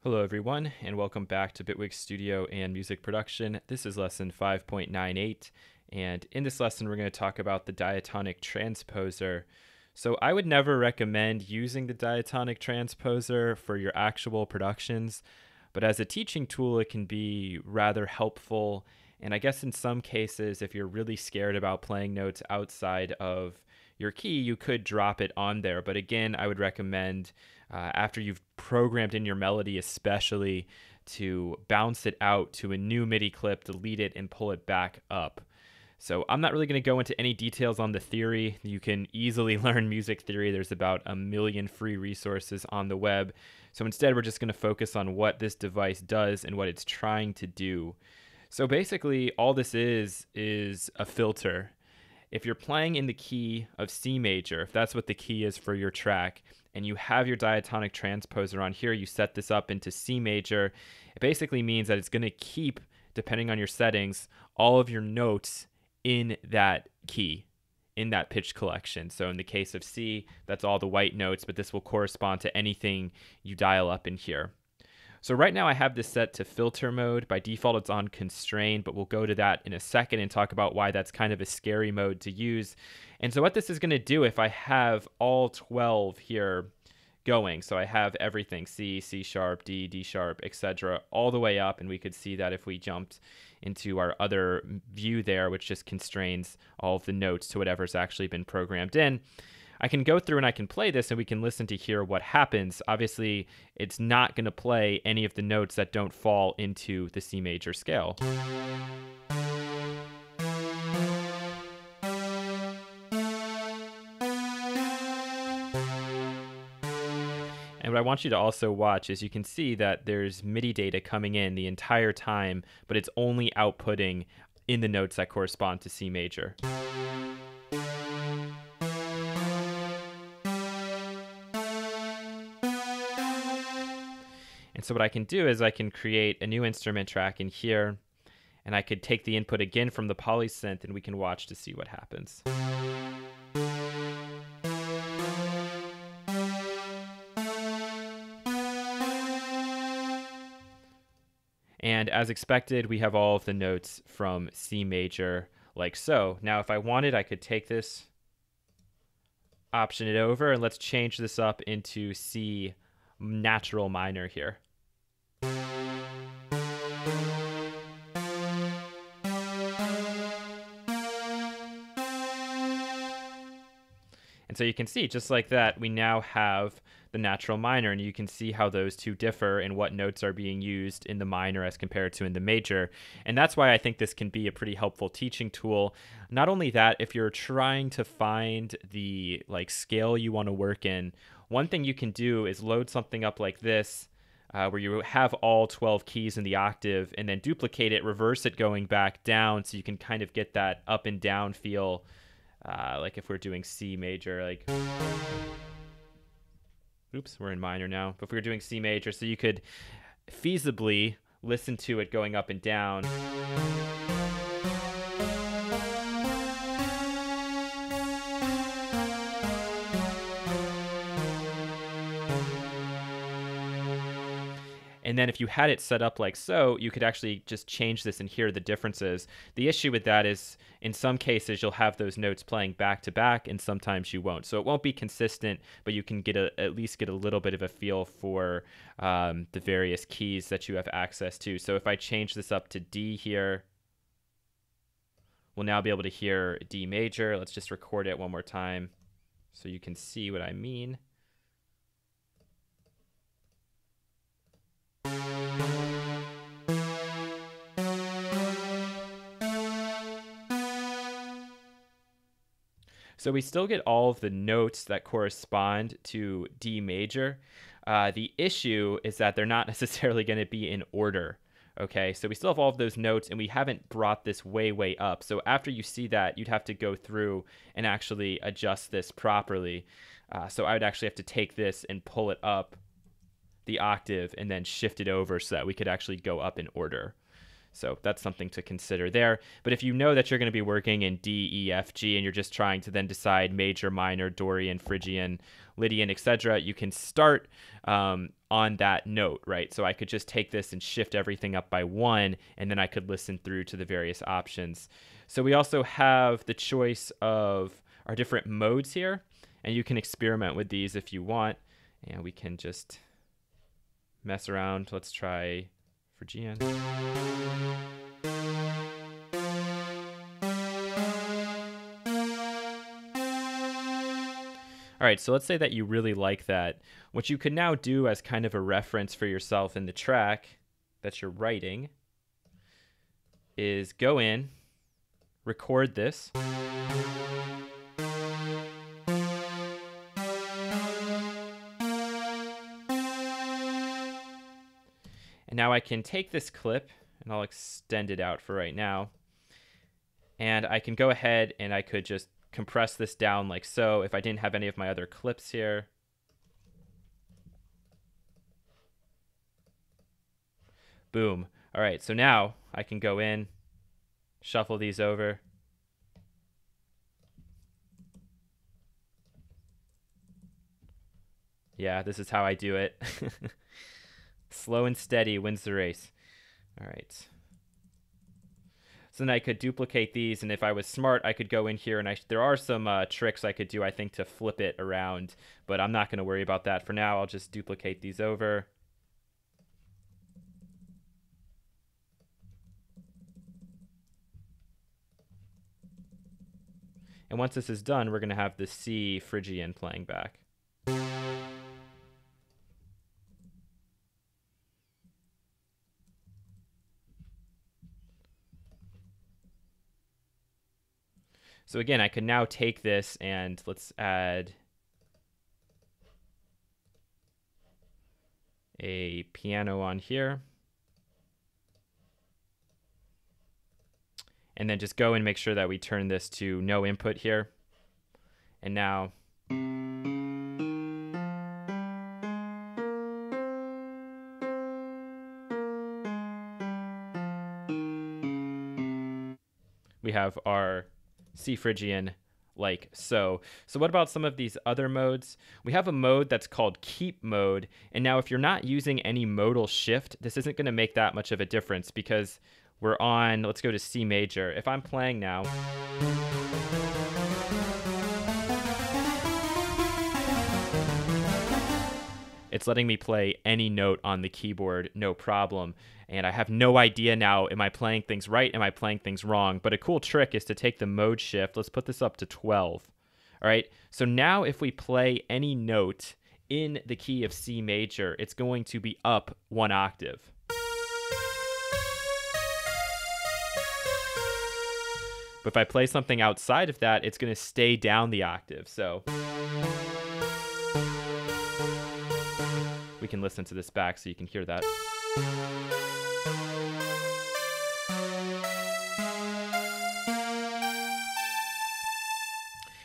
Hello everyone, and welcome back to Bitwig Studio and Music Production. This is lesson 5.98, and in this lesson we're going to talk about the diatonic transposer. So I would never recommend using the diatonic transposer for your actual productions, but as a teaching tool it can be rather helpful, and I guess in some cases if you're really scared about playing notes outside of your key, you could drop it on there. But again, I would recommend after you've programmed in your melody, especially to bounce it out to a new MIDI clip, delete it, and pull it back up. So I'm not really going to go into any details on the theory. You can easily learn music theory. There's about 1 million free resources on the web. So instead, we're just going to focus on what this device does and what it's trying to do. So basically, all this is a filter. If you're playing in the key of C major, if that's what the key is for your track, and you have your diatonic transposer on here, you set this up into C major, it basically means that it's going to keep, depending on your settings, all of your notes in that key, in that pitch collection. So in the case of C, that's all the white notes, but this will correspond to anything you dial up in here. So right now I have this set to filter mode. By default, it's on constrain, but we'll go to that in a second and talk about why that's kind of a scary mode to use. And so what this is going to do, if I have all 12 here going, so I have everything, C, C sharp, D, D sharp, etc., all the way up, and we could see that if we jumped into our other view there, which just constrains all of the notes to whatever's actually been programmed in, I can go through and I can play this and we can listen to hear what happens. Obviously, it's not going to play any of the notes that don't fall into the C major scale. And what I want you to also watch is you can see that there's MIDI data coming in the entire time, but it's only outputting in the notes that correspond to C major. And so what I can do is I can create a new instrument track in here, and I could take the input again from the polysynth, and we can watch to see what happens. And as expected, we have all of the notes from C major, like so. Now, if I wanted, I could take this, option it over, and let's change this up into C natural minor here. And so you can see, just like that, we now have the natural minor, and you can see how those two differ and what notes are being used in the minor as compared to in the major. And that's why I think this can be a pretty helpful teaching tool. Not only that, if you're trying to find the scale you want to work in, one thing you can do is load something up like this, where you have all 12 keys in the octave, and then duplicate it, reverse it going back down, so you can kind of get that up and down feel. Like if we're doing C major, oops, we're in minor now. But if we were doing C major, so you could feasibly listen to it going up and down. And then if you had it set up like so, you could actually just change this and hear the differences. The issue with that is in some cases you'll have those notes playing back to back, and sometimes you won't. So it won't be consistent, but you can at least get a little bit of a feel for the various keys that you have access to. So if I change this up to D here, we'll now be able to hear D major. Let's just record it one more time so you can see what I mean. So we still get all of the notes that correspond to D major. The issue is that they're not necessarily going to be in order. Okay, so we still have all of those notes, and we haven't brought this way up. So after you see that, you'd have to go through and actually adjust this properly. So I would actually have to take this and pull it up the octave and then shift it over so that we could actually go up in order. So that's something to consider there. But if you know that you're going to be working in D, E, F, G, and you're just trying to then decide major, minor, Dorian, Phrygian, Lydian, etc., you can start on that note, right? So I could just take this and shift everything up by 1, and then I could listen through to the various options. So we also have the choice of our different modes here, and you can experiment with these if you want, and we can just mess around. Let's try Phrygian. All right, so let's say that you really like that. What you can now do as kind of a reference for yourself in the track that you're writing is go in, record this. And now I can take this clip, and I'll extend it out for right now. And I can go ahead and I could just compress this down like so if I didn't have any of my other clips here. Boom. All right, so now I can go in, shuffle these over. Yeah, this is how I do it. Slow and steady wins the race. All right. So then I could duplicate these, and if I was smart, I could go in here, and there are some tricks I could do, I think, to flip it around, but I'm not going to worry about that for now. I'll just duplicate these over. And once this is done, we're going to have the C Phrygian playing back. So again, I can now take this and let's add a piano on here. And then just go and make sure that we turn this to no input here. And now we have our C Phrygian like so. So what about some of these other modes? We have a mode that's called keep mode. And now if you're not using any modal shift, this isn't going to make that much of a difference because we're on, let's go to C major. If I'm playing now, it's letting me play any note on the keyboard, no problem. And I have no idea now, am I playing things right? Am I playing things wrong? But a cool trick is to take the mode shift. Let's put this up to 12. All right, so now if we play any note in the key of C major, it's going to be up 1 octave. But if I play something outside of that, it's going to stay down the octave. So we can listen to this back so you can hear that.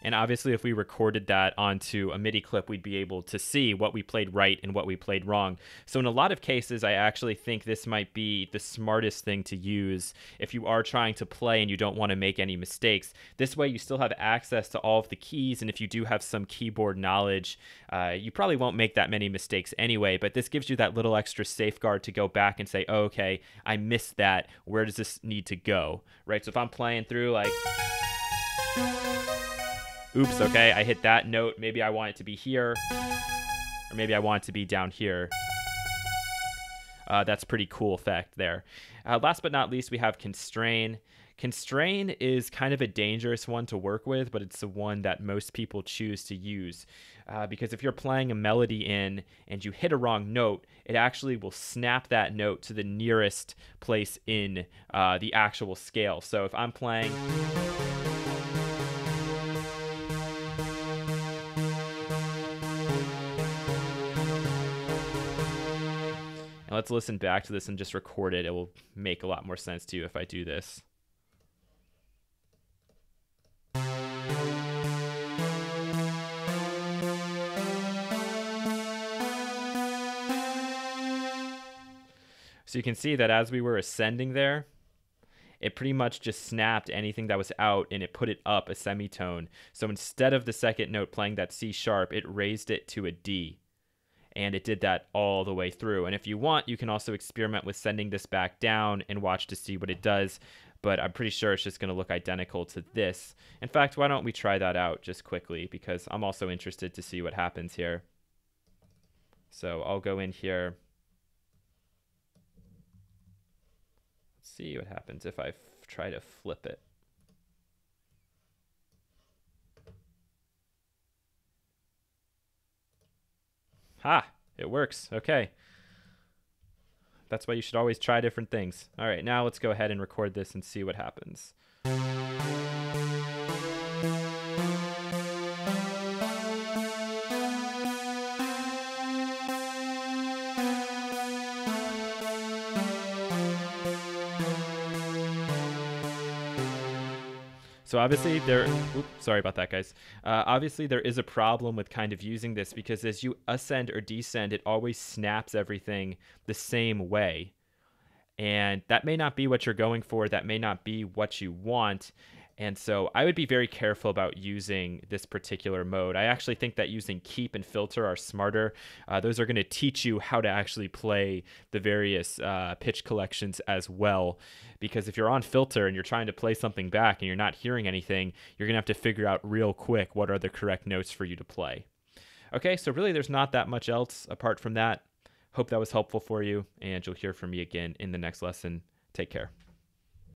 And obviously, if we recorded that onto a MIDI clip, we'd be able to see what we played right and what we played wrong. So in a lot of cases, I actually think this might be the smartest thing to use if you are trying to play and you don't want to make any mistakes. This way, you still have access to all of the keys, and if you do have some keyboard knowledge, you probably won't make that many mistakes anyway, but this gives you that little extra safeguard to go back and say, oh, okay, I missed that. Where does this need to go, right? So if I'm playing through like... oops, okay, I hit that note. Maybe I want it to be here, or maybe I want it to be down here. That's a pretty cool effect there. Last but not least, we have constrain. Constrain is kind of a dangerous one to work with, but it's the one that most people choose to use. Because if you're playing a melody in and you hit a wrong note, it actually will snap that note to the nearest place in the actual scale. So if I'm playing... and let's listen back to this and just record it. It will make a lot more sense to you if I do this. So you can see that as we were ascending there, it pretty much just snapped anything that was out and it put it up a semitone. So instead of the second note playing that C sharp, it raised it to a D. And it did that all the way through. And if you want, you can also experiment with sending this back down and watch to see what it does. But I'm pretty sure it's just going to look identical to this. In fact, why don't we try that out just quickly, because I'm also interested to see what happens here. So I'll go in here. Let's see what happens if I try to flip it. Ha! It works. Okay. That's why you should always try different things. All right, now let's go ahead and record this and see what happens. So obviously sorry about that, guys. Obviously there is a problem with kind of using this, because as you ascend or descend, it always snaps everything the same way. And that may not be what you're going for. That may not be what you want. And so I would be very careful about using this particular mode. I actually think that using keep and filter are smarter. Those are going to teach you how to actually play the various pitch collections as well. Because if you're on filter and you're trying to play something back and you're not hearing anything, you're going to have to figure out real quick what are the correct notes for you to play. Okay, so really there's not that much else apart from that. Hope that was helpful for you, and you'll hear from me again in the next lesson. Take care.